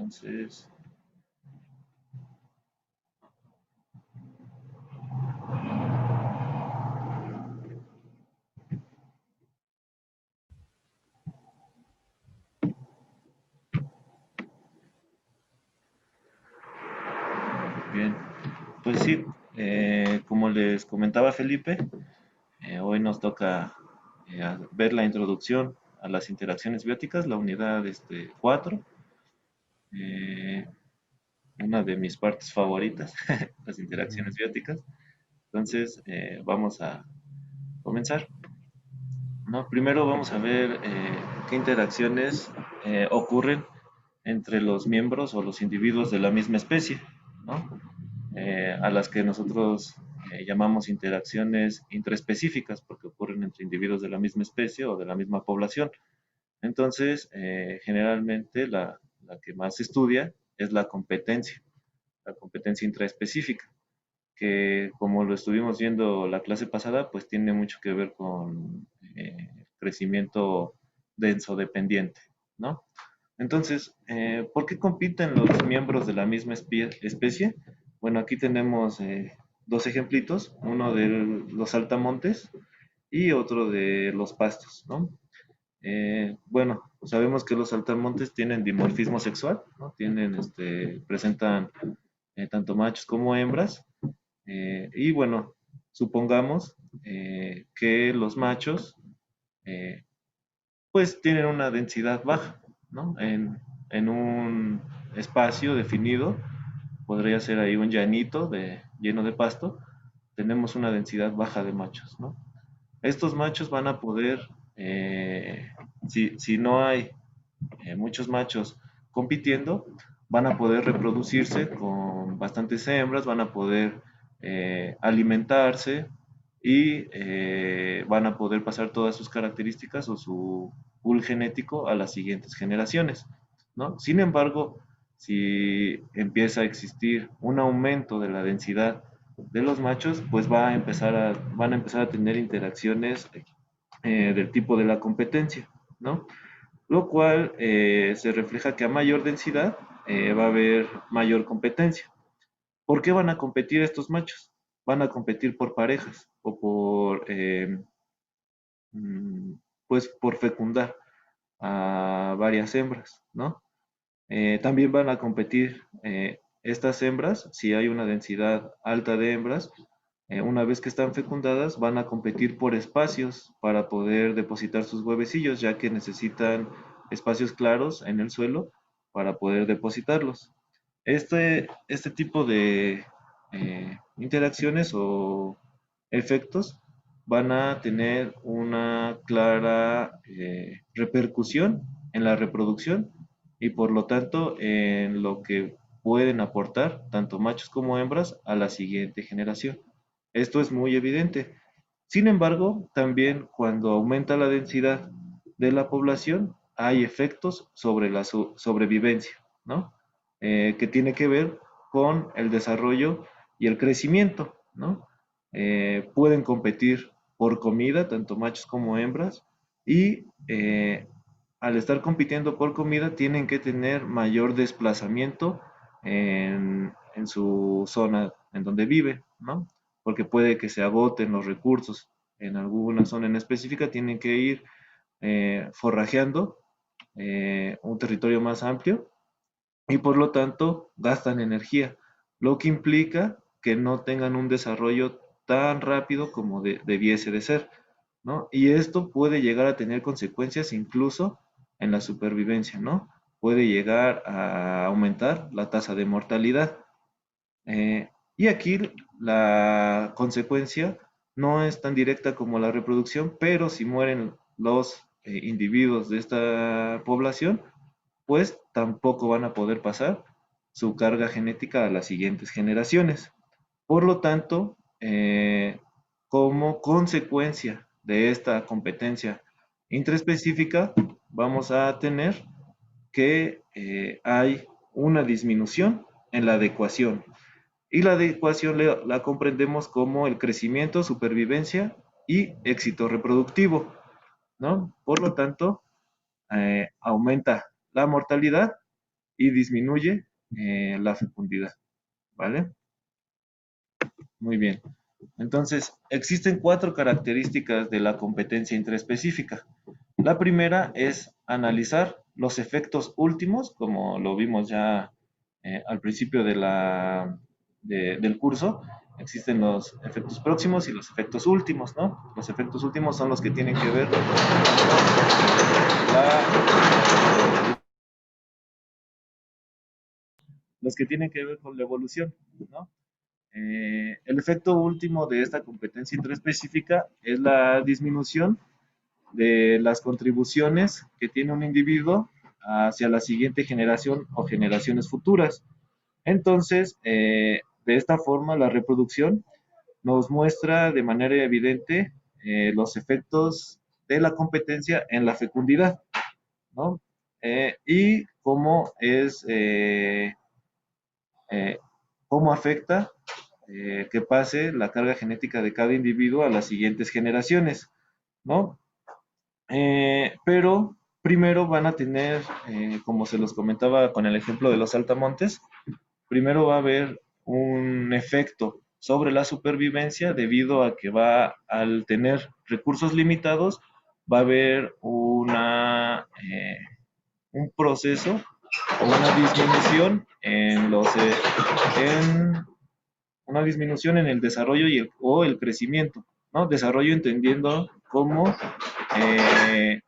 Entonces, bien, pues sí, como les comentaba Felipe, hoy nos toca ver la introducción a las interacciones bióticas, la unidad 4, eh, una de mis partes favoritas, las interacciones bióticas. Entonces, vamos a comenzar. ¿No? Primero vamos a ver qué interacciones ocurren entre los miembros o los individuos de la misma especie, ¿no? A las que nosotros llamamos interacciones intraespecíficas, porque ocurren entre individuos de la misma especie o de la misma población. Entonces, generalmente la que más se estudia es la competencia intraespecífica, que como lo estuvimos viendo la clase pasada, pues tiene mucho que ver con crecimiento denso dependiente, ¿no? Entonces, ¿por qué compiten los miembros de la misma especie? Bueno, aquí tenemos dos ejemplitos, uno de los saltamontes y otro de los pastos, ¿no? Bueno, sabemos que los saltamontes tienen dimorfismo sexual, ¿no? Presentan tanto machos como hembras, y bueno, supongamos que los machos eh, pues tienen una densidad baja, ¿no? En un espacio definido, podría ser ahí un llanito lleno de pasto, tenemos una densidad baja de machos, ¿no? Estos machos van a poder, si no hay muchos machos compitiendo, van a poder reproducirse con bastantes hembras, van a poder alimentarse y van a poder pasar todas sus características o su pool genético a las siguientes generaciones, ¿no? Sin embargo, si empieza a existir un aumento de la densidad de los machos, pues van a empezar a tener interacciones del tipo de la competencia, ¿no? Lo cual se refleja que a mayor densidad va a haber mayor competencia. ¿Por qué van a competir estos machos? Van a competir por parejas o mm, pues por fecundar a varias hembras, ¿no? También van a competir estas hembras, si hay una densidad alta de hembras, una vez que están fecundadas, van a competir por espacios para poder depositar sus huevecillos, ya que necesitan espacios claros en el suelo para poder depositarlos. Este tipo de interacciones o efectos van a tener una clara repercusión en la reproducción y por lo tanto en lo que pueden aportar tanto machos como hembras a la siguiente generación. Esto es muy evidente. Sin embargo, también cuando aumenta la densidad de la población, hay efectos sobre la sobrevivencia, ¿no? Que tiene que ver con el desarrollo y el crecimiento, ¿no? Pueden competir por comida, tanto machos como hembras, y al estar compitiendo por comida tienen que tener mayor desplazamiento en su zona en donde vive, ¿no? Porque puede que se agoten los recursos en alguna zona en específica, tienen que ir forrajeando un territorio más amplio y por lo tanto gastan energía, lo que implica que no tengan un desarrollo tan rápido como debiese de ser, ¿no? Y esto puede llegar a tener consecuencias incluso en la supervivencia, ¿no? Puede llegar a aumentar la tasa de mortalidad. Y aquí la consecuencia no es tan directa como la reproducción, pero si mueren los individuos de esta población, pues tampoco van a poder pasar su carga genética a las siguientes generaciones. Por lo tanto, como consecuencia de esta competencia intraespecífica, vamos a tener que hay una disminución en la adecuación. Y la adecuación la comprendemos como el crecimiento, supervivencia y éxito reproductivo, ¿no? Por lo tanto, aumenta la mortalidad y disminuye la fecundidad, ¿vale? Muy bien. Entonces, existen cuatro características de la competencia intraespecífica. La primera es analizar los efectos últimos, como lo vimos ya al principio del curso. Existen los efectos próximos y los efectos últimos, ¿no? Los efectos últimos son los que tienen que ver con la evolución, ¿no? El efecto último de esta competencia intraespecífica es la disminución de las contribuciones que tiene un individuo hacia la siguiente generación o generaciones futuras. Entonces, de esta forma, la reproducción nos muestra de manera evidente los efectos de la competencia en la fecundidad, ¿no? Y eh, cómo afecta que pase la carga genética de cada individuo a las siguientes generaciones, ¿no? Pero primero van a tener, como se los comentaba con el ejemplo de los saltamontes, primero va a haber un efecto sobre la supervivencia debido a que al tener recursos limitados, va a haber un proceso o una disminución en una disminución en el desarrollo o el crecimiento, ¿no? Desarrollo entendiendo como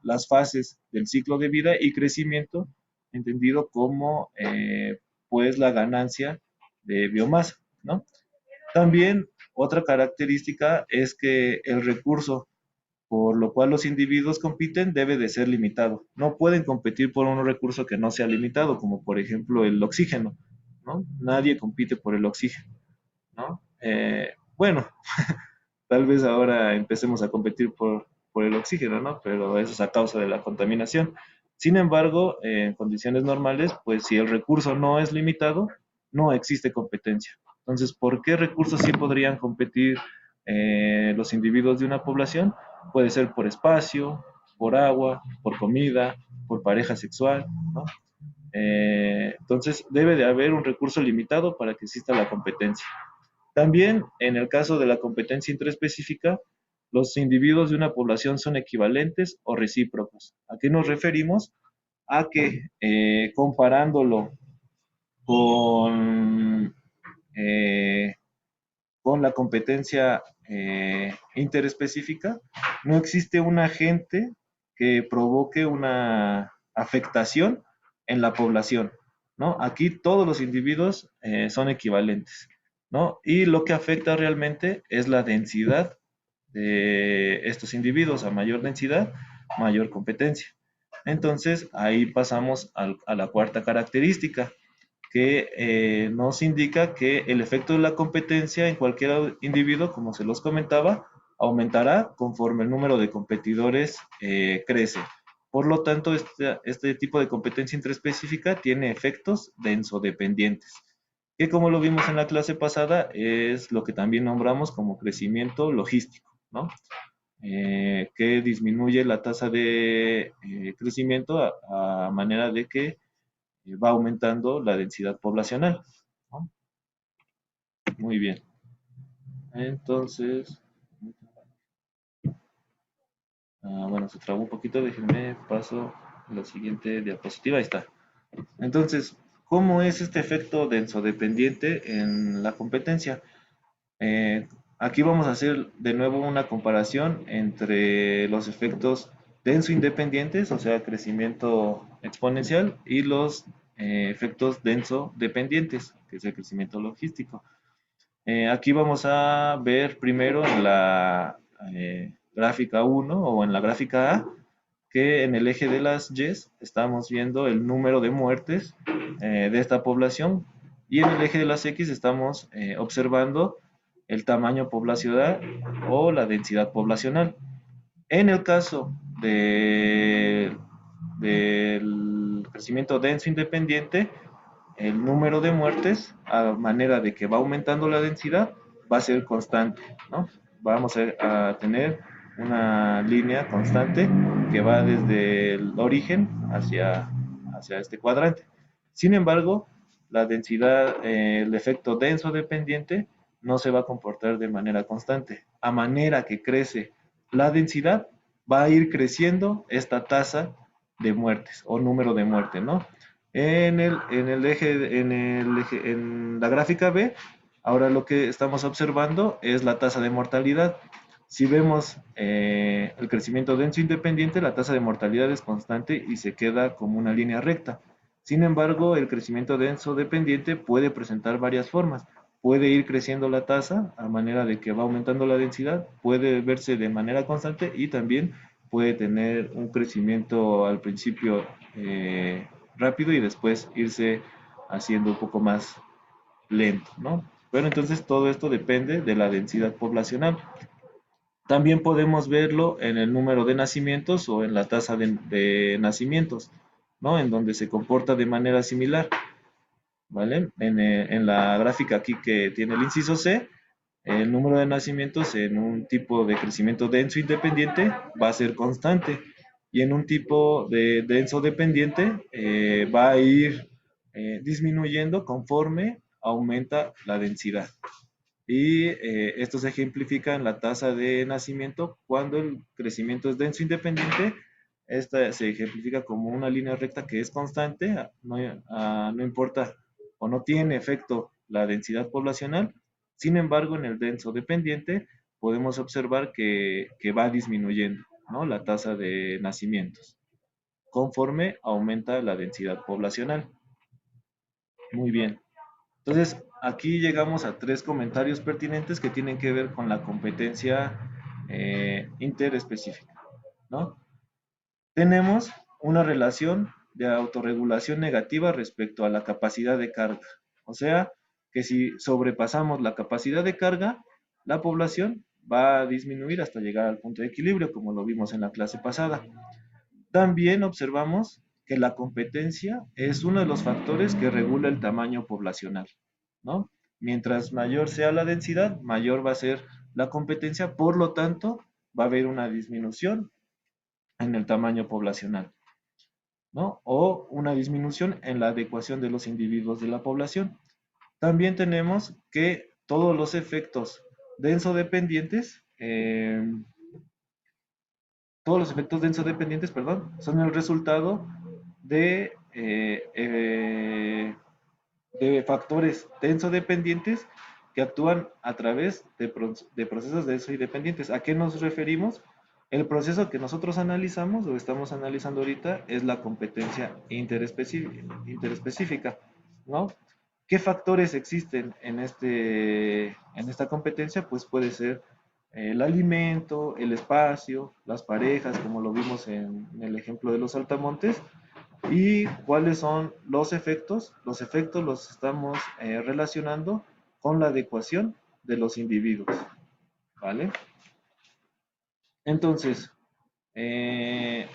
las fases del ciclo de vida y crecimiento entendido como pues la ganancia de biomasa, ¿no? También otra característica es que el recurso por lo cual los individuos compiten debe de ser limitado. No pueden competir por un recurso que no sea limitado, como por ejemplo el oxígeno, ¿no? Nadie compite por el oxígeno, ¿no? Bueno, tal vez ahora empecemos a competir por el oxígeno, ¿no? Pero eso es a causa de la contaminación. Sin embargo, en condiciones normales, pues si el recurso no es limitado, no existe competencia. Entonces, ¿por qué recursos sí podrían competir los individuos de una población? Puede ser por espacio, por agua, por comida, por pareja sexual, ¿no? Entonces, debe de haber un recurso limitado para que exista la competencia. También, en el caso de la competencia intraespecífica, los individuos de una población son equivalentes o recíprocos. ¿A qué nos referimos? A que comparándolo con, eh, con la competencia interespecífica, no existe un agente que provoque una afectación en la población, ¿no? Aquí todos los individuos son equivalentes, ¿no? Y lo que afecta realmente es la densidad de estos individuos. A mayor densidad, mayor competencia. Entonces, ahí pasamos a la cuarta característica, que nos indica que el efecto de la competencia en cualquier individuo, como se los comentaba, aumentará conforme el número de competidores crece. Por lo tanto, este tipo de competencia intraespecífica tiene efectos densodependientes, que como lo vimos en la clase pasada, es lo que también nombramos como crecimiento logístico, ¿no? Que disminuye la tasa de crecimiento a manera de que va aumentando la densidad poblacional, ¿no? Muy bien. Entonces, bueno, se trabó un poquito, déjenme paso a la siguiente diapositiva, ahí está. Entonces, ¿cómo es este efecto densodependiente en la competencia? Aquí vamos a hacer de nuevo una comparación entre los efectos denso independientes, o sea, crecimiento exponencial, y los efectos denso dependientes, que es el crecimiento logístico. Aquí vamos a ver primero en la gráfica 1 o en la gráfica A, que en el eje de las Y estamos viendo el número de muertes de esta población y en el eje de las X estamos observando el tamaño poblacional o la densidad poblacional. En el caso del crecimiento denso independiente, el número de muertes, a manera de que va aumentando la densidad, va a ser constante, ¿no? Vamos a tener una línea constante que va desde el origen hacia este cuadrante. Sin embargo, la densidad, el efecto denso dependiente no se va a comportar de manera constante. A manera que crece la densidad, va a ir creciendo esta tasa de muertes o número de muertes, ¿no? En la gráfica B, ahora lo que estamos observando es la tasa de mortalidad. Si vemos el crecimiento denso independiente, la tasa de mortalidad es constante y se queda como una línea recta. Sin embargo, el crecimiento denso dependiente puede presentar varias formas. Puede ir creciendo la tasa a manera de que va aumentando la densidad, puede verse de manera constante y también puede tener un crecimiento al principio rápido y después irse haciendo un poco más lento, ¿no? Pero entonces todo esto depende de la densidad poblacional. También podemos verlo en el número de nacimientos o en la tasa de nacimientos, ¿no? En donde se comporta de manera similar, ¿vale? En la gráfica aquí que tiene el inciso C, el número de nacimientos en un tipo de crecimiento denso independiente va a ser constante y en un tipo de denso dependiente va a ir disminuyendo conforme aumenta la densidad. Y esto se ejemplifica en la tasa de nacimiento cuando el crecimiento es denso independiente. Esta se ejemplifica como una línea recta que es constante, no importa o no tiene efecto la densidad poblacional. Sin embargo, en el denso dependiente podemos observar que va disminuyendo, ¿no? La tasa de nacimientos conforme aumenta la densidad poblacional. Muy bien. Entonces, aquí llegamos a tres comentarios pertinentes que tienen que ver con la competencia interespecífica, ¿no? Tenemos una relación de autorregulación negativa respecto a la capacidad de carga. O sea, que si sobrepasamos la capacidad de carga, la población va a disminuir hasta llegar al punto de equilibrio, como lo vimos en la clase pasada. También observamos que la competencia es uno de los factores que regula el tamaño poblacional, ¿no? Mientras mayor sea la densidad, mayor va a ser la competencia, por lo tanto, va a haber una disminución en el tamaño poblacional, ¿no? O una disminución en la adecuación de los individuos de la población. También tenemos que todos los efectos denso-dependientes, perdón, son el resultado de factores denso-dependientes que actúan a través de procesos denso-dependientes. ¿A qué nos referimos? El proceso que nosotros analizamos o estamos analizando ahorita es la competencia interespecífica, ¿no? ¿Qué factores existen en esta competencia? Pues puede ser el alimento, el espacio, las parejas, como lo vimos en el ejemplo de los saltamontes, ¿y cuáles son los efectos? Los efectos los estamos relacionando con la adecuación de los individuos, ¿vale? Entonces, eh,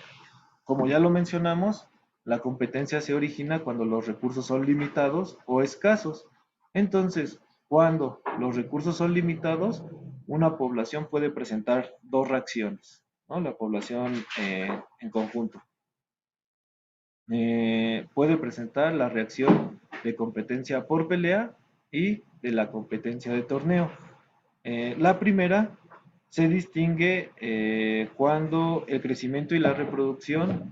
como ya lo mencionamos, la competencia se origina cuando los recursos son limitados o escasos. Entonces, cuando los recursos son limitados, una población puede presentar dos reacciones, ¿no? La población en conjunto. Puede presentar la reacción de competencia por pelea y de la competencia de torneo. La primera se distingue cuando el crecimiento y la reproducción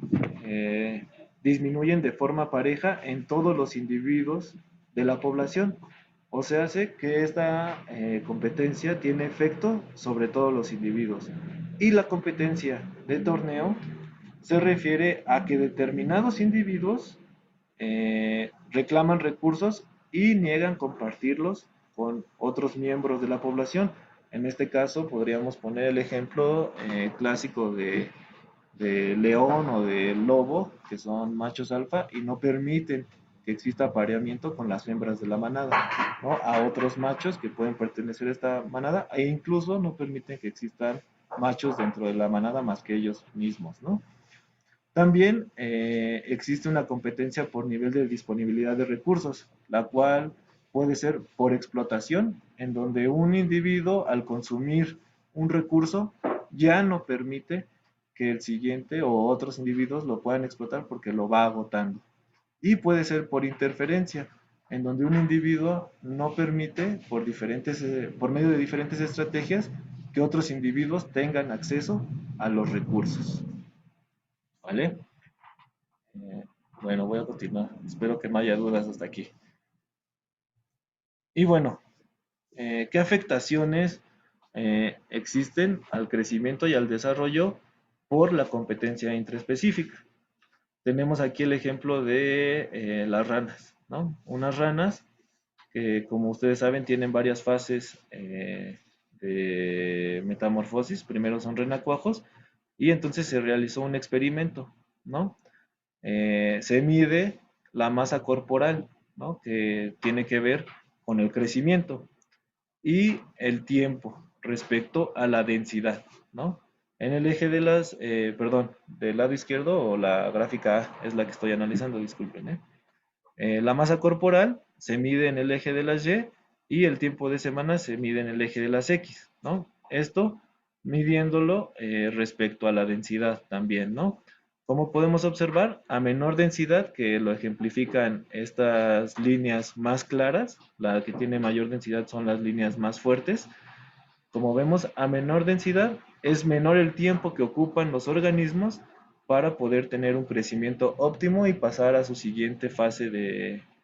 disminuyen de forma pareja en todos los individuos de la población. O sea, hace que esta competencia tiene efecto sobre todos los individuos. Y la competencia de torneo se refiere a que determinados individuos reclaman recursos y niegan compartirlos con otros miembros de la población. En este caso podríamos poner el ejemplo clásico de león o de lobo, que son machos alfa y no permiten que exista apareamiento con las hembras de la manada, ¿no? A otros machos que pueden pertenecer a esta manada e incluso no permiten que existan machos dentro de la manada más que ellos mismos, ¿no? También existe una competencia por nivel de disponibilidad de recursos, la cual puede ser por explotación, en donde un individuo al consumir un recurso ya no permite que el siguiente o otros individuos lo puedan explotar porque lo va agotando. y puede ser por interferencia, en donde un individuo no permite por medio de diferentes estrategias que otros individuos tengan acceso a los recursos. ¿Vale? Eh, bueno, voy a continuar. Espero que no haya dudas hasta aquí. Y bueno, ¿qué afectaciones existen al crecimiento y al desarrollo por la competencia intraespecífica? Tenemos aquí el ejemplo de las ranas, ¿no? Unas ranas que, como ustedes saben, tienen varias fases de metamorfosis. Primero son renacuajos y entonces se realizó un experimento, ¿no? Se mide la masa corporal, ¿no? Que tiene que ver con el crecimiento y el tiempo respecto a la densidad, ¿no? En el eje de perdón, del lado izquierdo o la gráfica A es la que estoy analizando, disculpen, ¿eh? La masa corporal se mide en el eje de las Y y el tiempo de semana se mide en el eje de las X, ¿no? Esto midiéndolo respecto a la densidad también, ¿no? Como podemos observar, a menor densidad, que lo ejemplifican estas líneas más claras, la que tiene mayor densidad son las líneas más fuertes. Como vemos, a menor densidad es menor el tiempo que ocupan los organismos para poder tener un crecimiento óptimo y pasar a su siguiente fase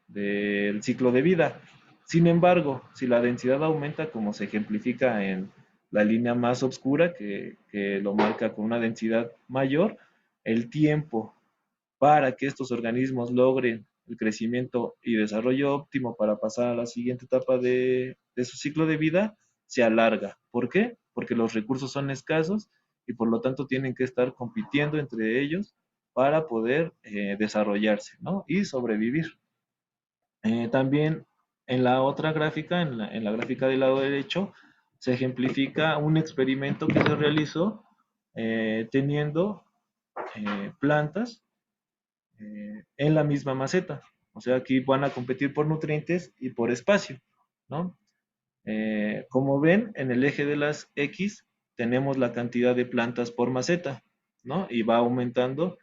del ciclo de vida. Sin embargo, si la densidad aumenta, como se ejemplifica en la línea más oscura, que lo marca con una densidad mayor, el tiempo para que estos organismos logren el crecimiento y desarrollo óptimo para pasar a la siguiente etapa de su ciclo de vida se alarga. ¿Por qué? Porque los recursos son escasos y por lo tanto tienen que estar compitiendo entre ellos para poder desarrollarse, ¿no? Y sobrevivir. También en la otra gráfica, en la gráfica del lado derecho, se ejemplifica un experimento que se realizó teniendo plantas en la misma maceta. O sea, aquí van a competir por nutrientes y por espacio, ¿no? Como ven, en el eje de las X tenemos la cantidad de plantas por maceta, ¿no? Y va aumentando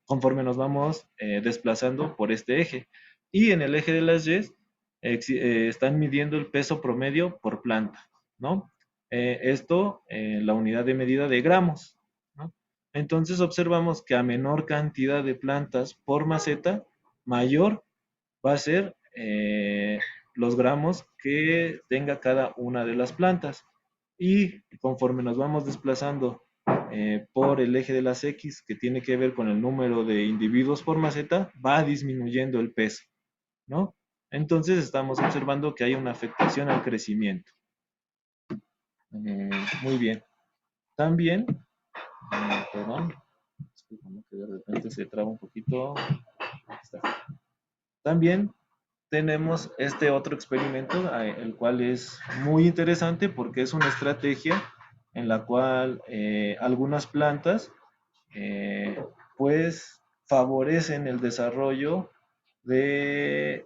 conforme nos vamos desplazando por este eje. Y en el eje de las Y están midiendo el peso promedio por planta, ¿no? Esto en la unidad de medida de gramos, ¿no? Entonces observamos que a menor cantidad de plantas por maceta, mayor va a ser los gramos que tenga cada una de las plantas. Y conforme nos vamos desplazando por el eje de las X, que tiene que ver con el número de individuos por maceta, va disminuyendo el peso, ¿no? Entonces estamos observando que hay una afectación al crecimiento. Muy bien. También, perdón, que de repente se traba un poquito. Está. También tenemos este otro experimento, el cual es muy interesante porque es una estrategia en la cual algunas plantas eh, pues favorecen el desarrollo de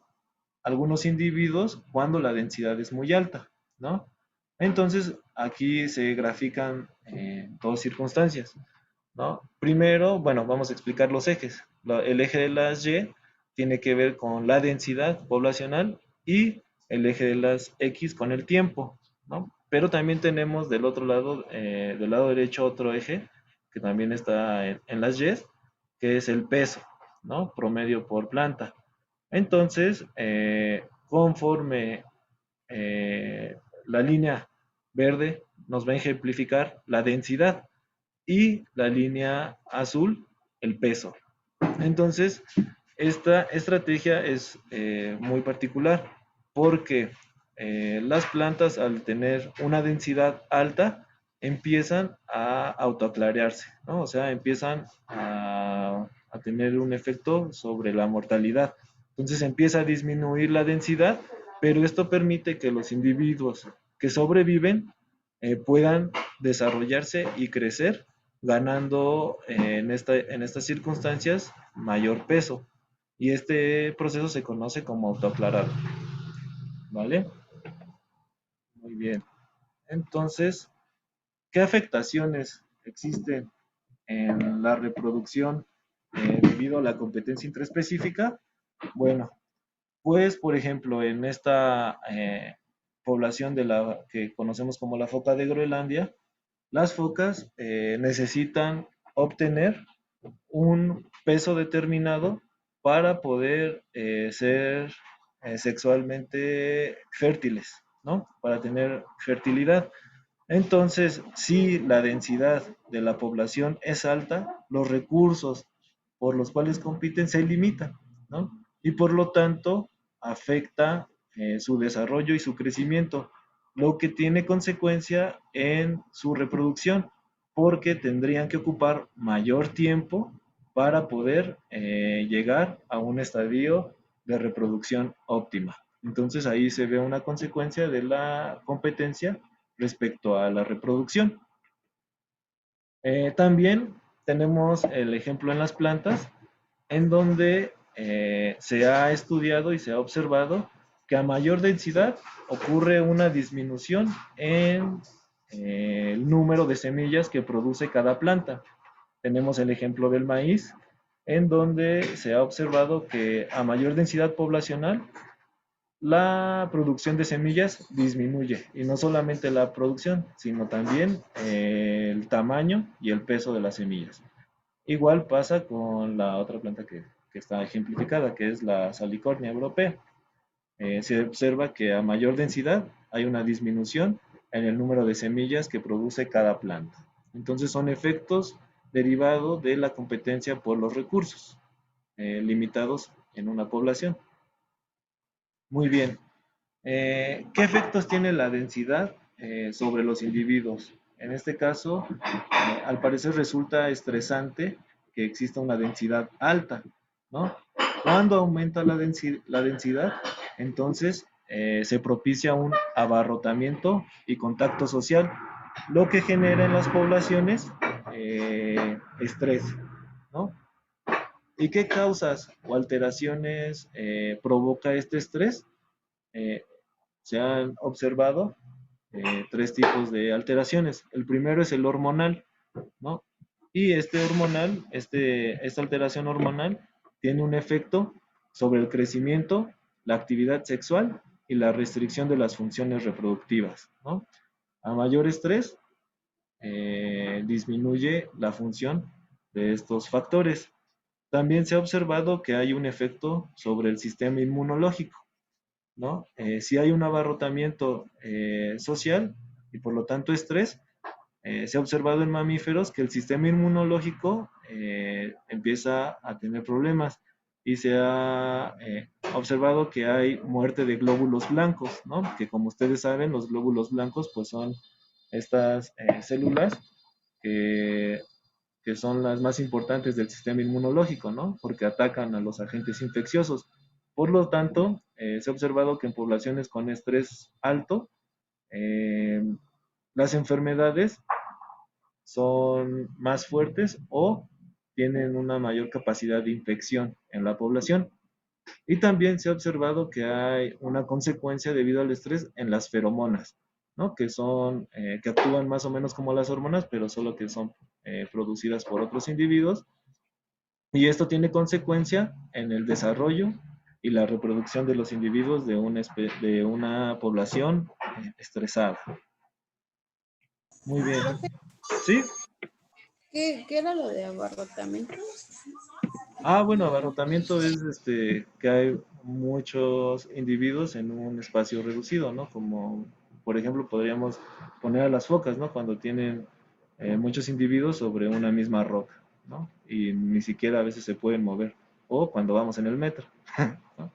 algunos individuos cuando la densidad es muy alta, ¿no? Entonces aquí se grafican dos circunstancias, ¿no? Primero, bueno, vamos a explicar los ejes. El eje de las Y tiene que ver con la densidad poblacional y el eje de las X con el tiempo, ¿no? Pero también tenemos del lado derecho, otro eje que también está en las Y, que es el peso, ¿no? Promedio por planta. Entonces, conforme la línea verde nos va a ejemplificar la densidad y la línea azul el peso. Entonces, esta estrategia es muy particular porque las plantas al tener una densidad alta empiezan a autoaclarearse, ¿no? O sea, empiezan a tener un efecto sobre la mortalidad. Entonces empieza a disminuir la densidad, pero esto permite que los individuos que sobreviven puedan desarrollarse y crecer ganando en estas circunstancias mayor peso. Y este proceso se conoce como autoaclarado. ¿Vale? Muy bien. Entonces, ¿qué afectaciones existen en la reproducción debido a la competencia intraespecífica. Bueno, pues por ejemplo, en esta población de la que conocemos como la foca de Groenlandia, las focas necesitan obtener un peso determinado para poder ser sexualmente fértiles, ¿no? Para tener fertilidad. Entonces, si la densidad de la población es alta, los recursos por los cuales compiten se limitan, ¿no? Y por lo tanto, afecta su desarrollo y su crecimiento, lo que tiene consecuencia en su reproducción, porque tendrían que ocupar mayor tiempo para poder llegar a un estadio de reproducción óptima. Entonces ahí se ve una consecuencia de la competencia respecto a la reproducción. También tenemos el ejemplo en las plantas, en donde se ha estudiado y se ha observado que a mayor densidad ocurre una disminución en el número de semillas que produce cada planta. Tenemos el ejemplo del maíz, en donde se ha observado que a mayor densidad poblacional la producción de semillas disminuye, y no solamente la producción, sino también el tamaño y el peso de las semillas. Igual pasa con la otra planta que está ejemplificada, que es la salicornia europea. Se observa que a mayor densidad hay una disminución en el número de semillas que produce cada planta. Entonces son efectos derivados de la competencia por los recursos limitados en una población. Muy bien. ¿Qué efectos tiene la densidad sobre los individuos? En este caso, al parecer resulta estresante que exista una densidad alta, ¿no? Cuando aumenta la densidad, entonces se propicia un abarrotamiento y contacto social, lo que genera en las poblaciones estrés, ¿no? ¿Y qué causas o alteraciones provoca este estrés? Eh, Se han observado tres tipos de alteraciones. El primero es el hormonal, ¿no? Y esta alteración hormonal tiene un efecto sobre el crecimiento, la actividad sexual y la restricción de las funciones reproductivas, ¿no? A mayor estrés, disminuye la función de estos factores. También se ha observado que hay un efecto sobre el sistema inmunológico, ¿no? Si hay un abarrotamiento social y por lo tanto estrés, se ha observado en mamíferos que el sistema inmunológico empieza a tener problemas, y se ha observado que hay muerte de glóbulos blancos, ¿no? Que como ustedes saben, los glóbulos blancos pues son estas células que, que son las más importantes del sistema inmunológico, ¿no? Porque atacan a los agentes infecciosos. Por lo tanto, se ha observado que en poblaciones con estrés alto, eh, las enfermedades son más fuertes o tienen una mayor capacidad de infección en la población. Y también se ha observado que hay una consecuencia debido al estrés en las feromonas, ¿no? Que actúan más o menos como las hormonas, pero solo que son producidas por otros individuos. Y esto tiene consecuencia en el desarrollo y la reproducción de los individuos de una población estresada. Muy bien. Profe, ¿Sí? ¿qué era lo de abarrotamiento? Bueno, abarrotamiento es que hay muchos individuos en un espacio reducido, ¿no? Como, por ejemplo, podríamos poner a las focas, ¿no? Cuando tienen muchos individuos sobre una misma roca, ¿no? Y ni siquiera a veces se pueden mover. O cuando vamos en el metro, ¿no?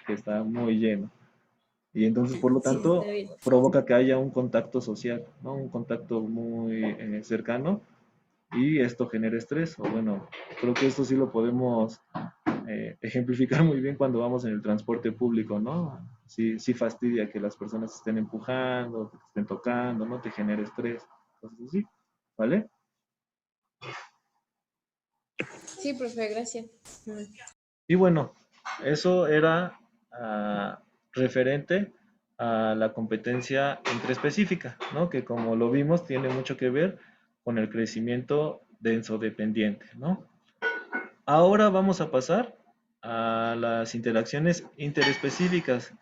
Que está muy lleno. Y entonces, por lo Sí, está tanto, bien. provoca que haya un contacto social, ¿no? Un contacto muy cercano, y esto genera estrés. O bueno, creo que esto sí lo podemos ejemplificar muy bien cuando vamos en el transporte público, ¿no? Sí, sí fastidia que las personas estén empujando, que te estén tocando, ¿no? Te genera estrés, cosas así, ¿vale? Sí, profe, gracias. Y bueno, eso era referente a la competencia intraespecífica, ¿no? Que como lo vimos tiene mucho que ver con el crecimiento denso dependiente, ¿no? Ahora vamos a pasar a las interacciones interespecíficas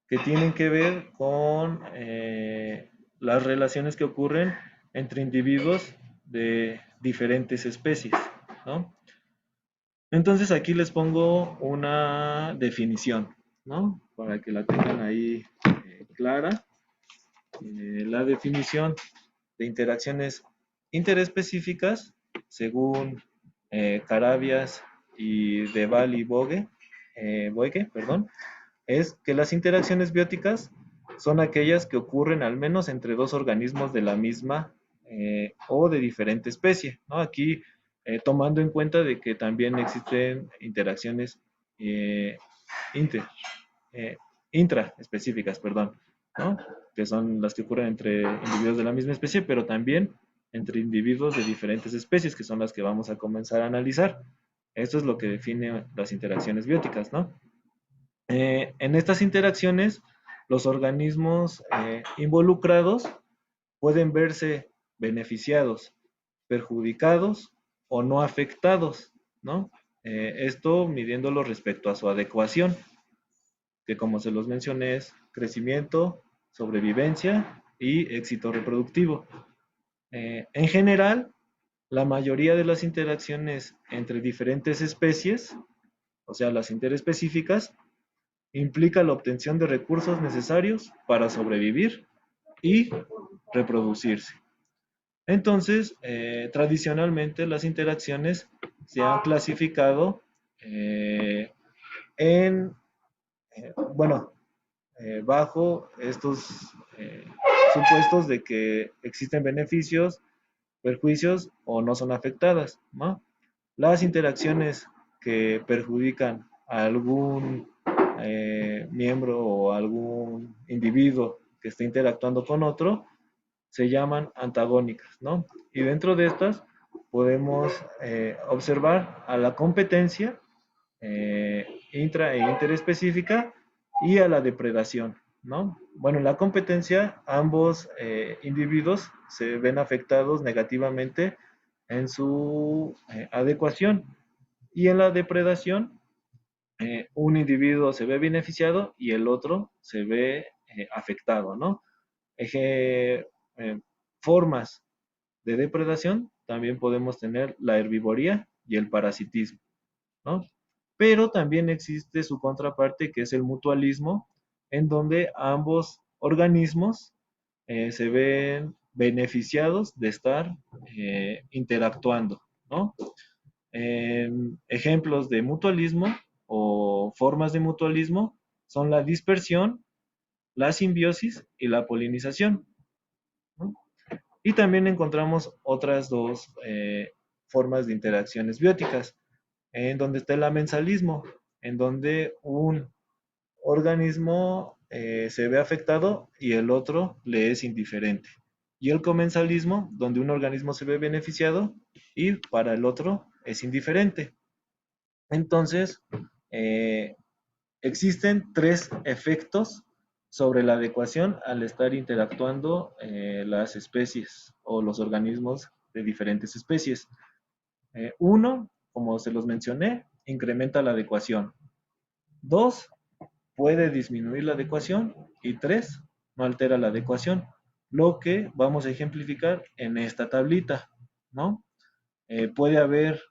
que tienen que ver con las relaciones que ocurren entre individuos de diferentes especies, ¿no? Entonces aquí les pongo una definición, ¿no? Para que la tengan ahí clara. La definición de interacciones interespecíficas, según Carabias y Deval y Boege, perdón, es que las interacciones bióticas son aquellas que ocurren al menos entre dos organismos de la misma o de diferente especie, ¿no? Aquí tomando en cuenta de que también existen interacciones eh, inter, eh, intraespecíficas, perdón, ¿no? Que son las que ocurren entre individuos de la misma especie, pero también entre individuos de diferentes especies, que son las que vamos a comenzar a analizar. Esto es lo que define las interacciones bióticas, ¿no? En estas interacciones, los organismos involucrados pueden verse beneficiados, perjudicados o no afectados, ¿no? Esto midiéndolo respecto a su adecuación, que como se los mencioné es crecimiento, sobrevivencia y éxito reproductivo. En general, la mayoría de las interacciones entre diferentes especies, o sea, las interespecíficas, implica la obtención de recursos necesarios para sobrevivir y reproducirse. Entonces, tradicionalmente las interacciones se han clasificado eh, en, bueno, bajo estos eh, supuestos de que existen beneficios, perjuicios o no son afectadas, ¿no? Las interacciones que perjudican a algún miembro o algún individuo que esté interactuando con otro se llaman antagónicas, ¿no? Y dentro de estas podemos observar a la competencia intra e interespecífica y a la depredación, ¿no? Bueno, en la competencia ambos individuos se ven afectados negativamente en su adecuación y en la depredación un individuo se ve beneficiado y el otro se ve afectado, ¿no? Eje, formas de depredación también podemos tener la herbivoría y el parasitismo, ¿no? Pero también existe su contraparte que es el mutualismo, en donde ambos organismos se ven beneficiados de estar interactuando, ¿no? Ejemplos de mutualismo o formas de mutualismo son la dispersión, la simbiosis y la polinización, ¿no? Y también encontramos otras dos formas de interacciones bióticas, en donde está el amensalismo, en donde un organismo se ve afectado y el otro le es indiferente. Y el comensalismo, donde un organismo se ve beneficiado y para el otro es indiferente. Entonces, eh, existen tres efectos sobre la adecuación al estar interactuando las especies o los organismos de diferentes especies. Uno, como se los mencioné, incrementa la adecuación. Dos, puede disminuir la adecuación. Y tres, no altera la adecuación. Lo que vamos a ejemplificar en esta tablita, ¿no? Puede haber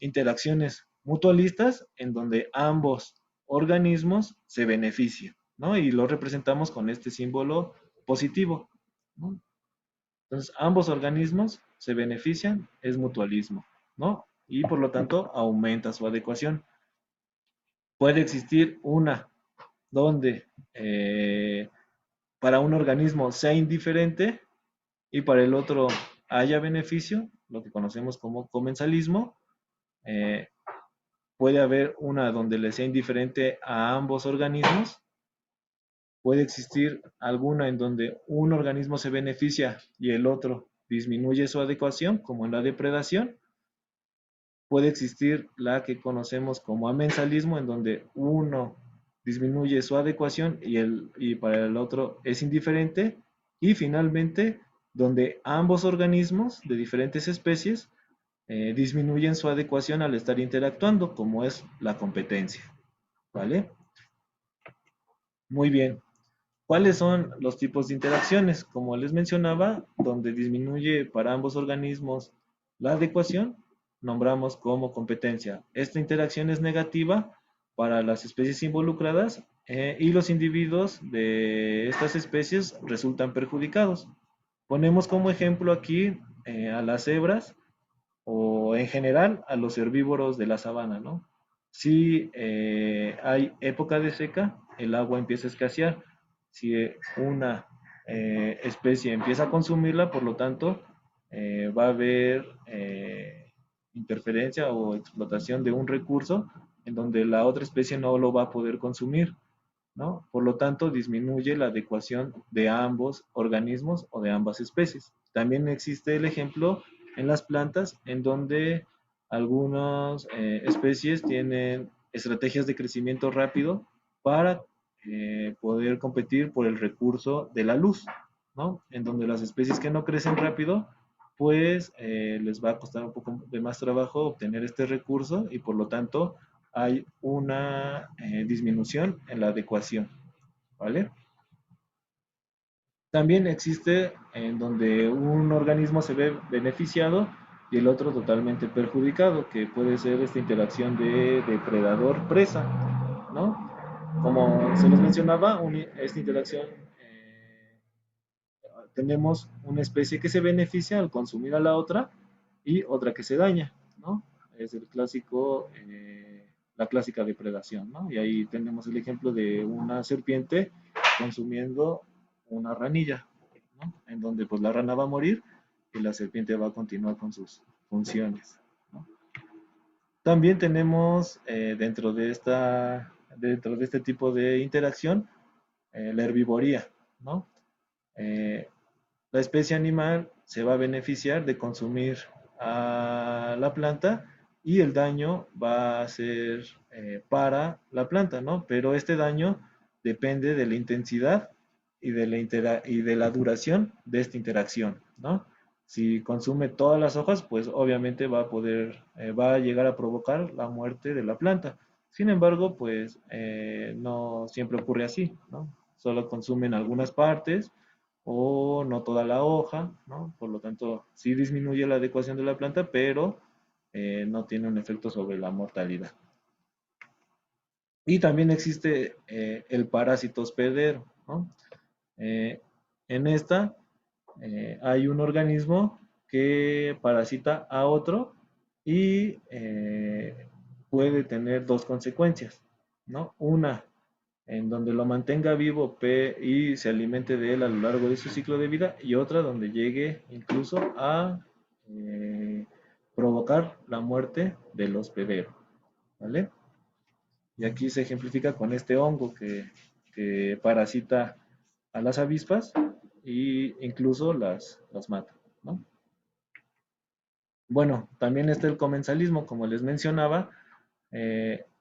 interacciones mutualistas en donde ambos organismos se benefician, ¿no? Y lo representamos con este símbolo positivo, ¿no? Entonces, ambos organismos se benefician, es mutualismo, ¿no? Y por lo tanto aumenta su adecuación. Puede existir una donde para un organismo sea indiferente y para el otro haya beneficio, lo que conocemos como comensalismo. Eh, Puede haber una donde le sea indiferente a ambos organismos. Puede existir alguna en donde un organismo se beneficia y el otro disminuye su adecuación, como en la depredación. Puede existir la que conocemos como amensalismo, en donde uno disminuye su adecuación y para el otro es indiferente. Y finalmente, donde ambos organismos de diferentes especies disminuyen su adecuación al estar interactuando, como es la competencia, ¿vale? Muy bien. ¿Cuáles son los tipos de interacciones? Como les mencionaba, donde disminuye para ambos organismos la adecuación, nombramos como competencia. Esta interacción es negativa para las especies involucradas y los individuos de estas especies resultan perjudicados. Ponemos como ejemplo aquí a las cebras o en general a los herbívoros de la sabana, ¿no? Si hay época de seca, el agua empieza a escasear. Si una especie empieza a consumirla, por lo tanto, va a haber interferencia o explotación de un recurso en donde la otra especie no lo va a poder consumir, ¿no? Por lo tanto, disminuye la adecuación de ambos organismos o de ambas especies. También existe el ejemplo en las plantas en donde algunas especies tienen estrategias de crecimiento rápido para poder competir por el recurso de la luz, ¿no? En donde las especies que no crecen rápido, pues les va a costar un poco de más trabajo obtener este recurso y por lo tanto hay una disminución en la adecuación, ¿vale? También existe en donde un organismo se ve beneficiado y el otro totalmente perjudicado, que puede ser esta interacción de depredador-presa, ¿no? Como se les mencionaba, esta interacción tenemos una especie que se beneficia al consumir a la otra y otra que se daña, ¿no? Es el clásico, la clásica depredación, ¿no? Y ahí tenemos el ejemplo de una serpiente consumiendo una ranilla, ¿no? En donde pues la rana va a morir y la serpiente va a continuar con sus funciones, ¿no? También tenemos dentro de este tipo de interacción la herbivoría, ¿no? Eh, la especie animal se va a beneficiar de consumir a la planta y el daño va a ser para la planta, ¿no? Pero este daño depende de la intensidad y de la duración de esta interacción, ¿no? Si consume todas las hojas, pues obviamente va a llegar a provocar la muerte de la planta. Sin embargo, pues no siempre ocurre así, ¿no? Solo consumen algunas partes o no toda la hoja, ¿no? Por lo tanto, sí disminuye la adecuación de la planta, pero no tiene un efecto sobre la mortalidad. Y también existe el parásito hospedero, ¿no? Eh, en esta hay un organismo que parasita a otro y puede tener dos consecuencias, ¿no? Una, en donde lo mantenga vivo y se alimente de él a lo largo de su ciclo de vida, y otra donde llegue incluso a eh, provocar la muerte del hospedero, ¿vale? Y aquí se ejemplifica con este hongo que parasita a las avispas e incluso las mata, ¿no? Bueno, también está el comensalismo, como les mencionaba,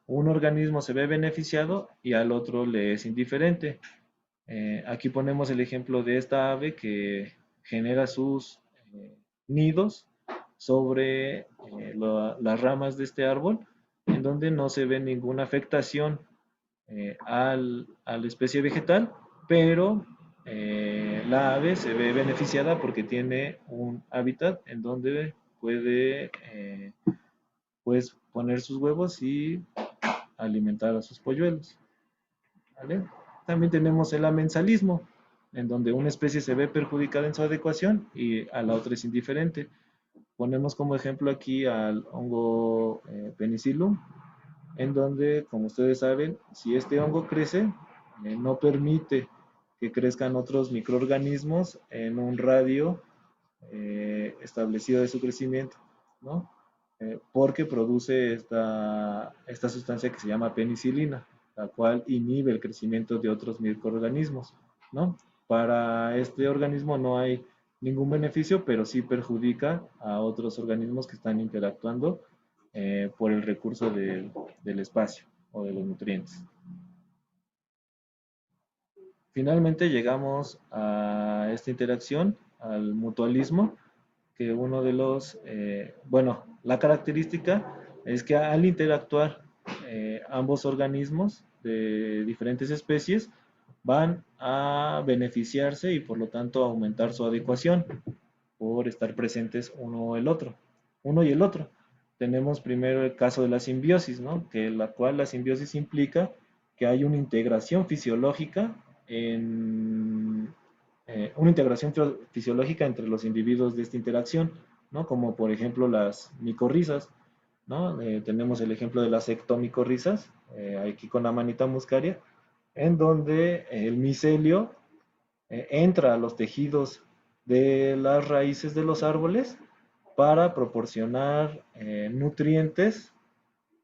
un organismo se ve beneficiado y al otro le es indiferente. Aquí ponemos el ejemplo de esta ave que genera sus nidos sobre las ramas de este árbol, en donde no se ve ninguna afectación a la especie vegetal, pero la ave se ve beneficiada porque tiene un hábitat en donde puede pues, poner sus huevos y alimentar a sus polluelos, ¿vale? También tenemos el amensalismo, en donde una especie se ve perjudicada en su adecuación y a la otra es indiferente. Ponemos como ejemplo aquí al hongo penicillum, en donde, como ustedes saben, si este hongo crece, no permite que crezcan otros microorganismos en un radio establecido de su crecimiento, ¿no? Porque produce esta sustancia que se llama penicilina, la cual inhibe el crecimiento de otros microorganismos, ¿no? Para este organismo no hay ningún beneficio, pero sí perjudica a otros organismos que están interactuando por el recurso del espacio o de los nutrientes. Finalmente llegamos a esta interacción, al mutualismo, que uno de los, bueno, la característica es que al interactuar ambos organismos de diferentes especies, van a beneficiarse y por lo tanto aumentar su adecuación por estar presentes uno y el otro. Tenemos primero el caso de la simbiosis, ¿no? Que la cual la simbiosis implica que hay una integración fisiológica una integración fisiológica entre los individuos de esta interacción, ¿no? Como por ejemplo las micorrizas, ¿no? Tenemos el ejemplo de las ectomicorrizas, aquí con la manita muscaria, en donde el micelio entra a los tejidos de las raíces de los árboles para proporcionar nutrientes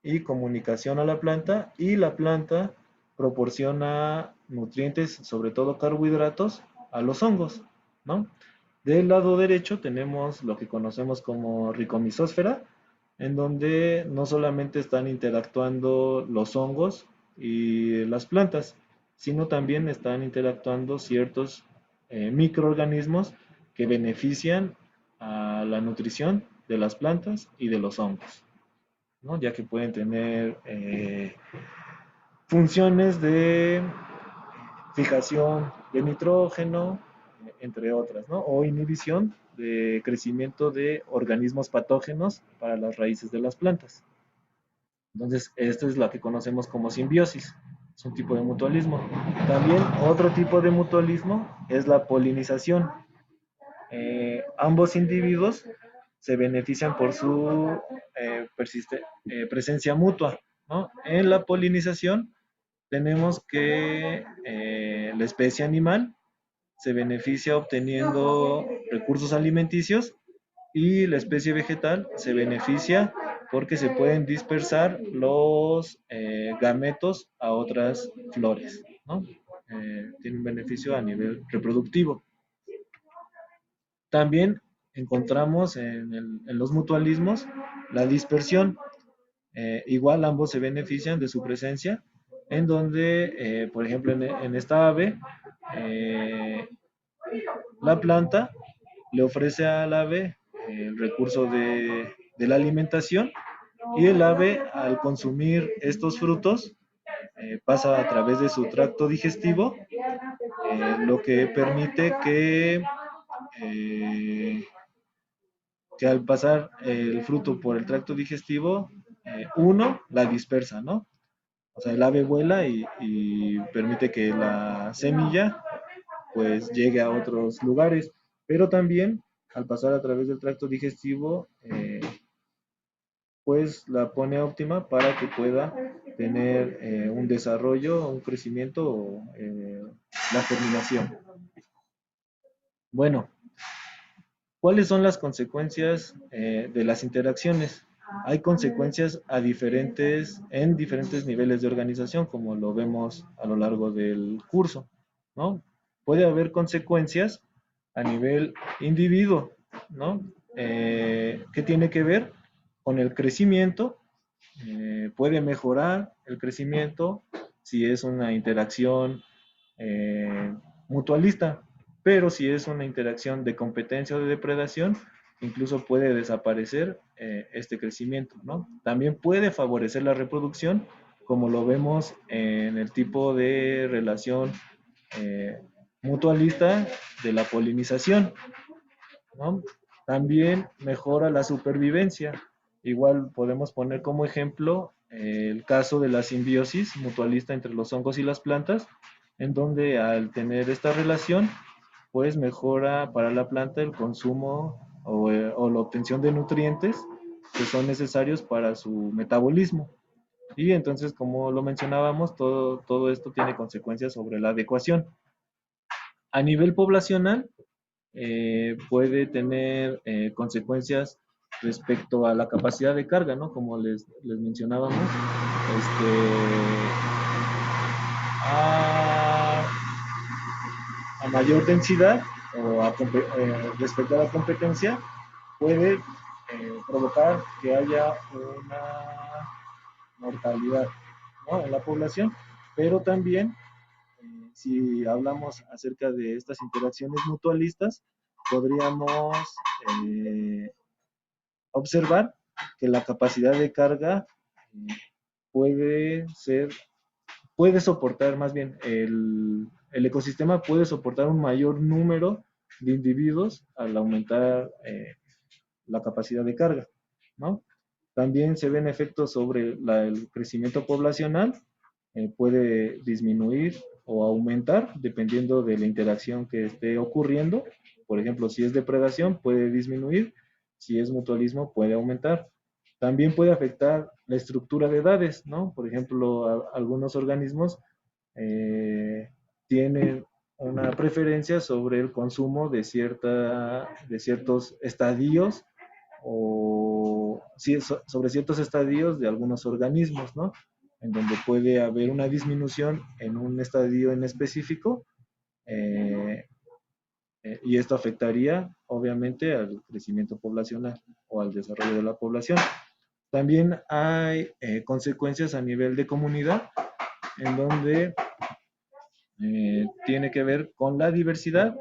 y comunicación a la planta, y la planta proporciona nutrientes, sobre todo carbohidratos, a los hongos, ¿no? Del lado derecho tenemos lo que conocemos como ricomizósfera, en donde no solamente están interactuando los hongos y las plantas, sino también están interactuando ciertos microorganismos que benefician a la nutrición de las plantas y de los hongos, ¿no? Ya que pueden tener funciones de fijación de nitrógeno, entre otras, ¿no? O inhibición de crecimiento de organismos patógenos para las raíces de las plantas. Entonces, esto es lo que conocemos como simbiosis. Es un tipo de mutualismo. También otro tipo de mutualismo es la polinización. Ambos individuos se benefician por su presencia mutua, ¿no? En la polinización tenemos que la especie animal se beneficia obteniendo recursos alimenticios y la especie vegetal se beneficia porque se pueden dispersar los gametos a otras flores, ¿no? Tiene un beneficio a nivel reproductivo. También encontramos en los mutualismos la dispersión. Igual ambos se benefician de su presencia, en donde, por ejemplo, en esta ave, eh, la planta le ofrece al ave el recurso de la alimentación, y el ave, al consumir estos frutos, pasa a través de su tracto digestivo, lo que permite que al pasar el fruto por el tracto digestivo, uno la dispersa, ¿no? O sea, el ave vuela y permite que la semilla pues llegue a otros lugares, pero también al pasar a través del tracto digestivo, pues la pone óptima para que pueda tener un desarrollo, un crecimiento o la germinación. Bueno, ¿cuáles son las consecuencias de las interacciones? Hay consecuencias en diferentes niveles de organización, como lo vemos a lo largo del curso, ¿no? Puede haber consecuencias a nivel individuo, ¿no? ¿Qué tiene que ver con el crecimiento? Puede mejorar el crecimiento si es una interacción eh, mutualista, pero si es una interacción de competencia o de depredación, incluso puede desaparecer este crecimiento, ¿no? También puede favorecer la reproducción, como lo vemos en el tipo de relación eh, mutualista de la polinización, ¿no? También mejora la supervivencia. Igual podemos poner como ejemplo el caso de la simbiosis mutualista entre los hongos y las plantas, en donde al tener esta relación, pues mejora para la planta el consumo o la obtención de nutrientes que son necesarios para su metabolismo. Y entonces, como lo mencionábamos, todo esto tiene consecuencias sobre la adecuación. A nivel poblacional, puede tener consecuencias respecto a la capacidad de carga, ¿no? Como les mencionábamos, a, a mayor densidad o respecto a la competencia, puede provocar que haya una mortalidad, ¿no? En la población, pero también si hablamos acerca de estas interacciones mutualistas, podríamos observar que la capacidad de carga eh, puede ser, puede soportar más bien, el ecosistema puede soportar un mayor número de individuos al aumentar la capacidad de carga, ¿no? También se ven efectos sobre el crecimiento poblacional, puede disminuir o aumentar dependiendo de la interacción que esté ocurriendo. Por ejemplo, si es depredación, puede disminuir; si es mutualismo, puede aumentar. También puede afectar la estructura de edades, ¿no? Por ejemplo, algunos organismos eh, tienen una preferencia sobre el consumo de ciertos estadios o sí, sobre ciertos estadios de algunos organismos, ¿no? En donde puede haber una disminución en un estadio en específico, eh, y esto afectaría obviamente al crecimiento poblacional o al desarrollo de la población. También hay consecuencias a nivel de comunidad en donde tiene que ver con la diversidad.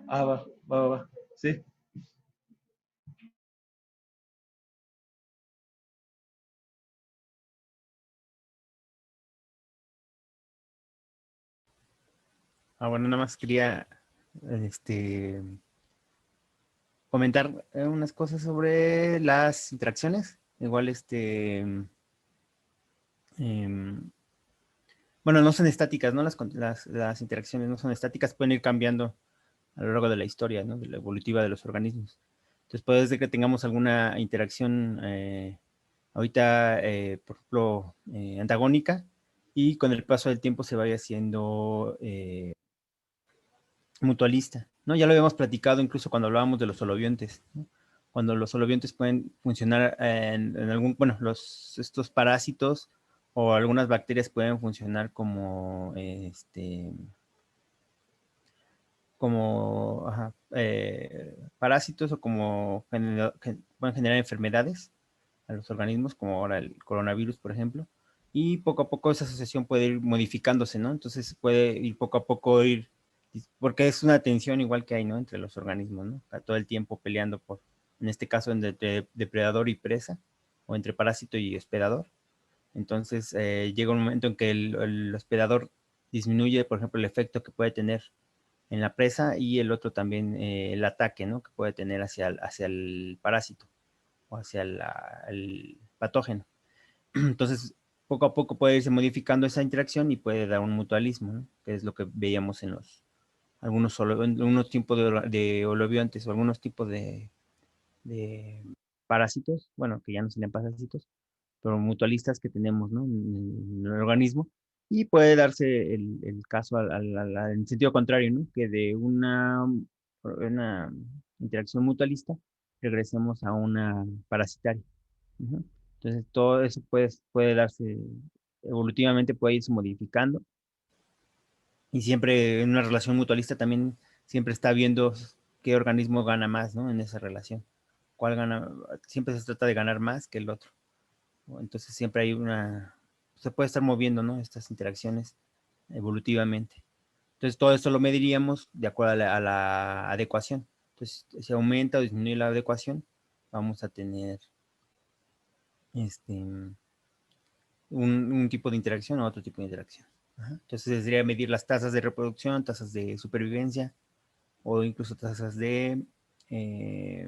Va. Sí. Bueno, nada más quería este, comentar unas cosas sobre las interacciones. Igual, em, bueno, no son estáticas, ¿no? Las interacciones no son estáticas, pueden ir cambiando a lo largo de la historia, ¿no? De la evolutiva de los organismos. Entonces, puede ser que tengamos alguna interacción ahorita, por ejemplo, antagónica, y con el paso del tiempo se vaya haciendo mutualista, ¿no? Ya lo habíamos platicado incluso cuando hablábamos de los holobiontes, ¿no? Cuando los holobiontes pueden funcionar en algún, bueno, estos parásitos o algunas bacterias pueden funcionar como ajá, parásitos o pueden generar enfermedades a los organismos, como ahora el coronavirus, por ejemplo, y poco a poco esa asociación puede ir modificándose, ¿no? Entonces puede ir poco a poco porque es una tensión igual que hay, ¿no? Entre los organismos, ¿no? Está todo el tiempo peleando en este caso, entre depredador y presa, o entre parásito y hospedador. Entonces llega un momento en que el hospedador disminuye, por ejemplo, el efecto que puede tener en la presa, y el otro también el ataque, ¿no? Que puede tener hacia el parásito o hacia el patógeno. Entonces, poco a poco puede irse modificando esa interacción y puede dar un mutualismo, ¿no? Que es lo que veíamos en algunos tipos de holobiontes o algunos tipos de parásitos, bueno, que ya no serían parásitos, pero mutualistas que tenemos, ¿no? En el organismo. Y puede darse el caso en sentido contrario, ¿no? Que de una interacción mutualista regresemos a una parasitaria. Ujú. Entonces, todo eso puede darse evolutivamente, puede irse modificando, y siempre en una relación mutualista también siempre está viendo qué organismo gana más, ¿no? En esa relación. ¿Cuál gana? Siempre se trata de ganar más que el otro. Entonces siempre se puede estar moviendo, ¿no? Estas interacciones evolutivamente. Entonces todo esto lo mediríamos de acuerdo a la adecuación. Entonces, si aumenta o disminuye la adecuación, vamos a tener un tipo de interacción o otro tipo de interacción. Ajá. Entonces sería medir las tasas de reproducción, tasas de supervivencia, o incluso tasas de eh,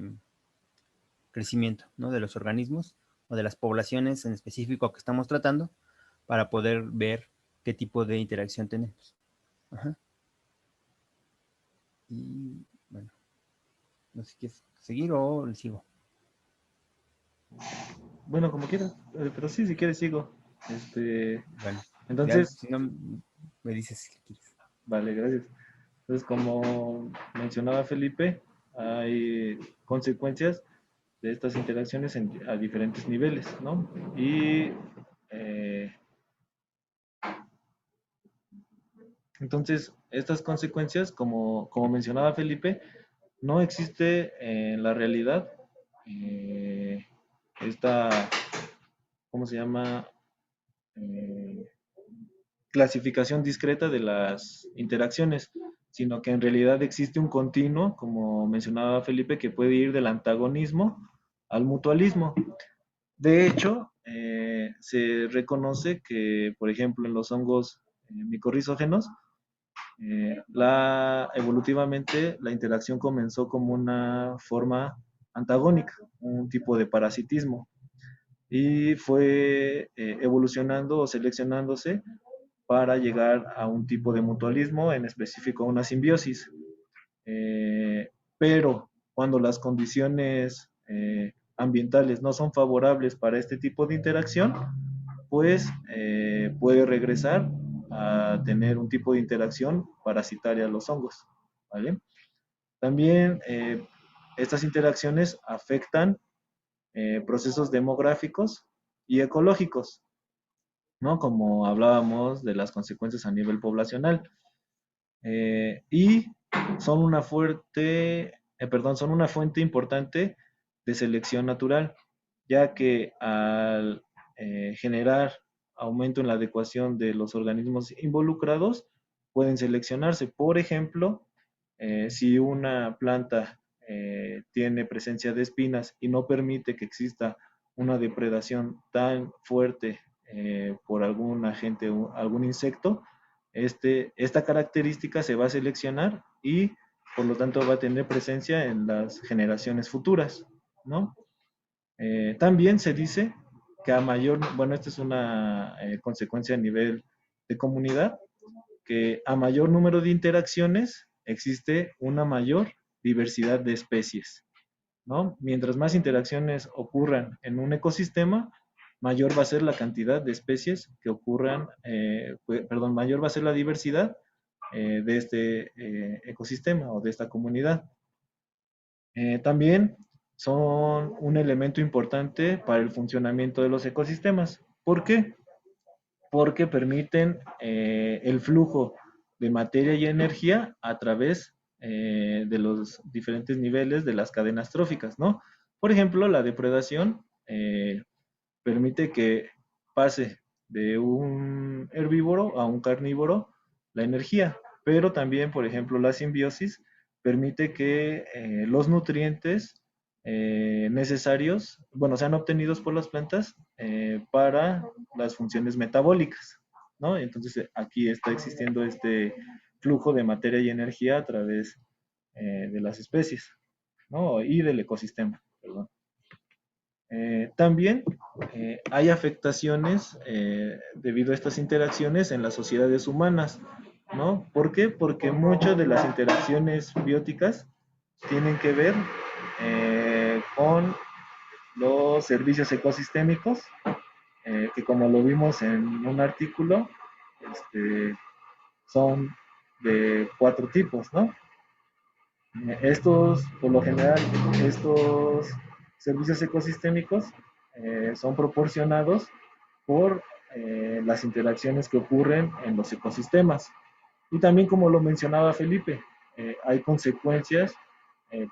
crecimiento, ¿no? De los organismos o de las poblaciones en específico que estamos tratando, para poder ver qué tipo de interacción tenemos. Ajá. Y bueno, no sé si quieres seguir o le sigo. Bueno, como quieras, pero sí, si quieres sigo. Bueno, ya Entonces, si no me dices si quieres. vale, gracias. Entonces, como mencionaba Felipe, hay consecuencias de estas interacciones a diferentes niveles, ¿no? Y eh, entonces, estas consecuencias, como mencionaba Felipe, no existe en la realidad eh, esta, ¿cómo se llama? Eh, clasificación discreta de las interacciones. sino que en realidad existe un continuo, como mencionaba Felipe, que puede ir del antagonismo al mutualismo. De hecho, se reconoce que, por ejemplo, en los hongos micorrizógenos, evolutivamente la interacción comenzó como una forma antagónica, un tipo de parasitismo, y fue evolucionando o seleccionándose para llegar a un tipo de mutualismo, en específico a una simbiosis. Pero cuando las condiciones ambientales no son favorables para este tipo de interacción, pues puede regresar a tener un tipo de interacción parasitaria a los hongos, ¿vale? También estas interacciones afectan procesos demográficos y ecológicos, ¿no? Como hablábamos de las consecuencias a nivel poblacional. Y son una son una fuente importante de selección natural, ya que al generar aumento en la adecuación de los organismos involucrados, pueden seleccionarse. Por ejemplo, si una planta tiene presencia de espinas y no permite que exista una depredación tan fuerte por algún agente o algún insecto, esta característica se va a seleccionar y por lo tanto va a tener presencia en las generaciones futuras, ¿no? También se dice que a mayor, bueno, esta es una consecuencia a nivel de comunidad, que a mayor número de interacciones existe una mayor diversidad de especies, ¿no? Mientras más interacciones ocurran en un ecosistema, mayor va a ser la cantidad de especies que ocurran, perdón, mayor va a ser la diversidad de este ecosistema o de esta comunidad. También son un elemento importante para el funcionamiento de los ecosistemas. ¿Por qué? Porque permiten el flujo de materia y energía a través de los diferentes niveles de las cadenas tróficas, ¿no? Por ejemplo, la depredación permite que pase de un herbívoro a un carnívoro la energía, pero también, por ejemplo, la simbiosis permite que los nutrientes necesarios, bueno, sean obtenidos por las plantas para las funciones metabólicas, ¿no? Entonces aquí está existiendo este flujo de materia y energía a través de las especies, ¿no? Y del ecosistema, perdón. También hay afectaciones debido a estas interacciones en las sociedades humanas, ¿no? ¿Por qué? Porque muchas de las interacciones bióticas tienen que ver con los servicios ecosistémicos, que como lo vimos en un artículo, son de 4 tipos, ¿no? Estos, por lo general, estos servicios ecosistémicos son proporcionados por las interacciones que ocurren en los ecosistemas. Y también, como lo mencionaba Felipe, hay consecuencias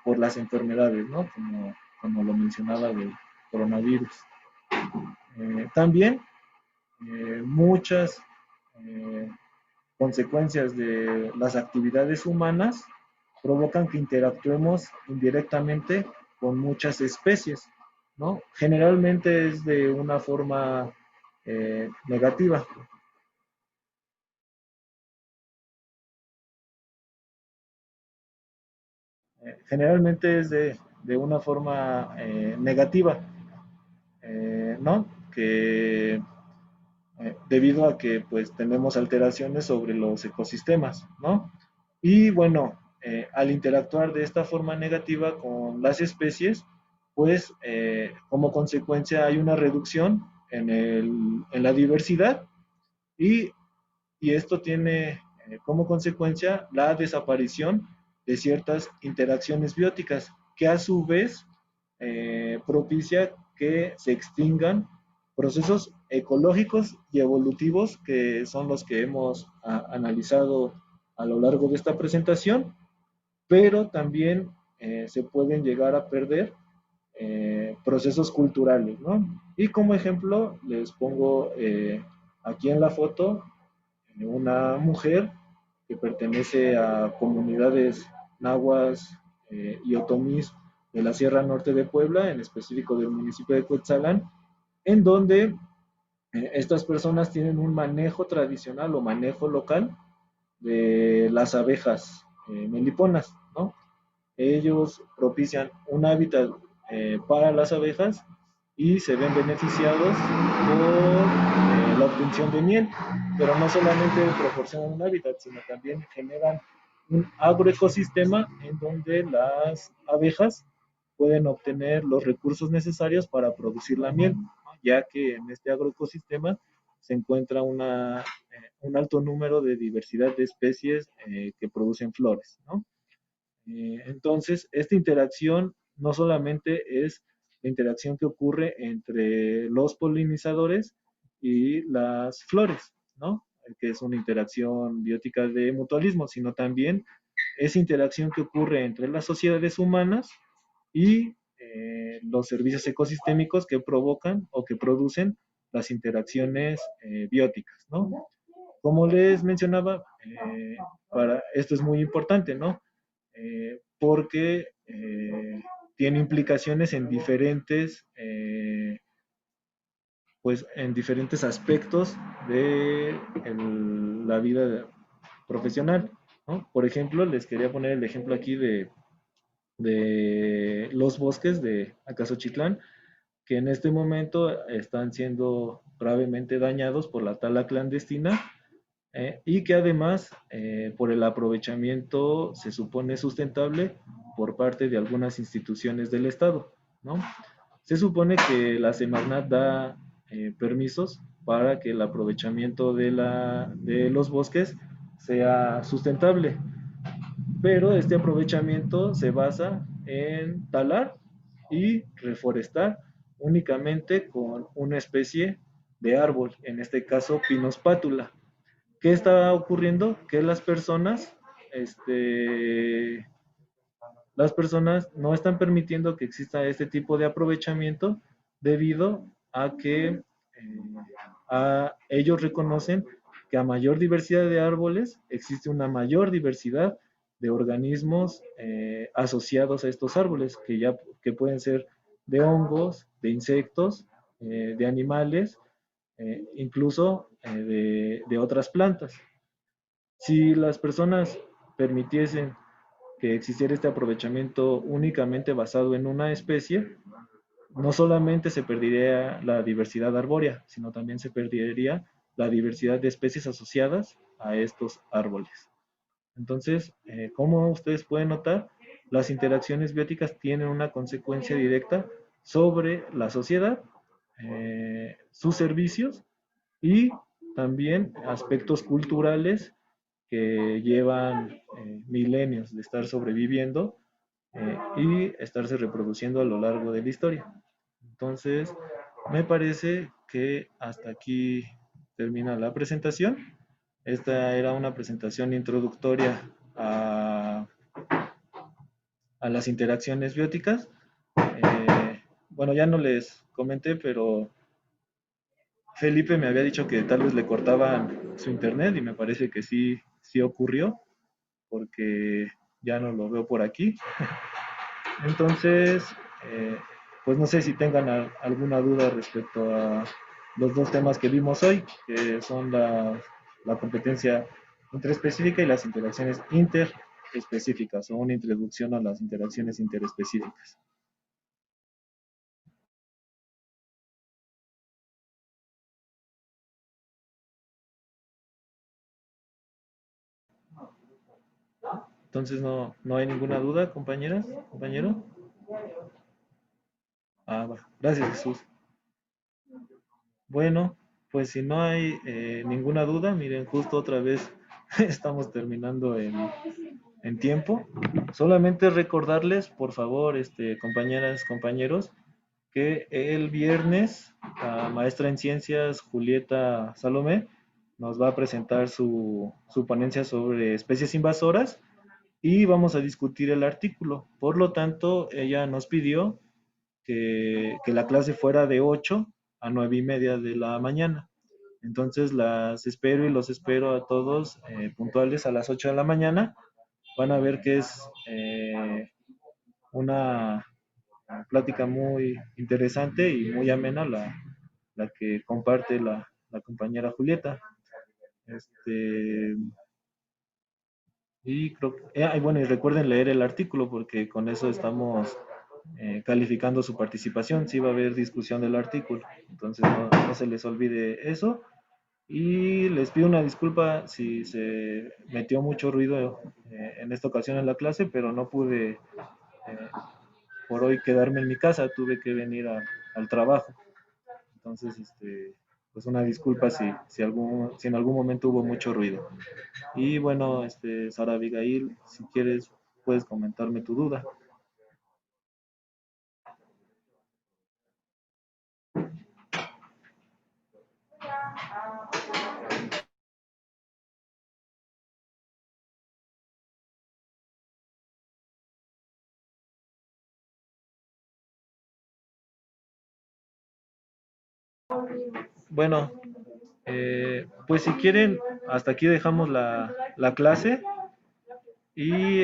por las enfermedades, ¿no? Como lo mencionaba del coronavirus. También muchas consecuencias de las actividades humanas provocan que interactuemos indirectamente con muchas especies, ¿no? Generalmente es de una forma negativa. Generalmente es de una forma negativa, ¿no? Que debido a que pues tenemos alteraciones sobre los ecosistemas, ¿no? Y bueno, al interactuar de esta forma negativa con las especies, pues como consecuencia hay una reducción en la diversidad y, y esto tiene como consecuencia la desaparición de ciertas interacciones bióticas que a su vez propicia que se extingan procesos ecológicos y evolutivos que son los que hemos analizado a lo largo de esta presentación, pero también se pueden llegar a perder procesos culturales, ¿no? Y como ejemplo les pongo aquí en la foto una mujer que pertenece a comunidades nahuas y otomís de la Sierra Norte de Puebla, en específico del municipio de Cuetzalan, en donde estas personas tienen un manejo tradicional o manejo local de las abejas meliponas, ¿no? Ellos propician un hábitat para las abejas y se ven beneficiados por la obtención de miel, pero no solamente proporcionan un hábitat, sino también generan un agroecosistema en donde las abejas pueden obtener los recursos necesarios para producir la miel, ¿no? Ya que en este agroecosistema se encuentra un alto número de diversidad de especies que producen flores, ¿no? Entonces, esta interacción no solamente es la interacción que ocurre entre los polinizadores y las flores, ¿no? Que es una interacción biótica de mutualismo, sino también es interacción que ocurre entre las sociedades humanas y los servicios ecosistémicos que provocan o que producen las interacciones bióticas, ¿no? Como les mencionaba, esto es muy importante, ¿no? Porque tiene implicaciones en pues, en diferentes aspectos de la vida profesional, ¿no? Por ejemplo, les quería poner el ejemplo aquí de los bosques de Acasochitlán, que en este momento están siendo gravemente dañados por la tala clandestina y que además por el aprovechamiento se supone sustentable por parte de algunas instituciones del Estado, ¿no? Se supone que la Semarnat da permisos para que el aprovechamiento de los bosques sea sustentable, pero este aprovechamiento se basa en talar y reforestar únicamente con una especie de árbol, en este caso Pinus pátula. ¿Qué está ocurriendo? Que las personas no están permitiendo que exista este tipo de aprovechamiento debido a que ellos reconocen que a mayor diversidad de árboles existe una mayor diversidad de organismos asociados a estos árboles, que pueden ser de hongos, de insectos, de animales, incluso de otras plantas. Si las personas permitiesen que existiera este aprovechamiento únicamente basado en una especie, no solamente se perdería la diversidad arbórea, sino también se perdería la diversidad de especies asociadas a estos árboles. Entonces, como ustedes pueden notar, las interacciones bióticas tienen una consecuencia directa sobre la sociedad, sus servicios y también aspectos culturales que llevan milenios de estar sobreviviendo y estarse reproduciendo a lo largo de la historia. Entonces, me parece que hasta aquí termina la presentación. Esta era una presentación introductoria a las interacciones bióticas. Bueno, ya no les comenté, pero Felipe me había dicho que tal vez le cortaban su internet y me parece que sí, sí ocurrió, porque ya no lo veo por aquí. Entonces, eh, pues no sé si tengan alguna duda respecto a los dos temas que vimos hoy, que son la competencia interespecífica y las interacciones interespecíficas, o una introducción a las interacciones interespecíficas. Entonces, no hay ninguna duda, compañeras, compañero. Gracias, Jesús. Bueno, pues si no hay ninguna duda, miren, justo otra vez estamos terminando en tiempo. Solamente recordarles, por favor, compañeras, compañeros, que el viernes la maestra en ciencias Julieta Salomé nos va a presentar su ponencia sobre especies invasoras y vamos a discutir el artículo. Por lo tanto, ella nos pidió que la clase fuera de 8 a 9:30 de la mañana. Entonces las espero y los espero a todos puntuales a las 8 de la mañana. Van a ver que es una plática muy interesante y muy amena la que comparte la compañera Julieta. Este, y creo bueno, y recuerden leer el artículo porque con eso estamos calificando su participación. Sí va a haber discusión del artículo, entonces no se les olvide eso. Y les pido una disculpa si se metió mucho ruido en esta ocasión en la clase, pero no pude por hoy quedarme en mi casa, tuve que venir al trabajo. Entonces, pues una disculpa si en algún momento hubo mucho ruido. Y bueno, Sara Abigail, si quieres, puedes comentarme tu duda. Bueno, pues si quieren, hasta aquí dejamos la clase y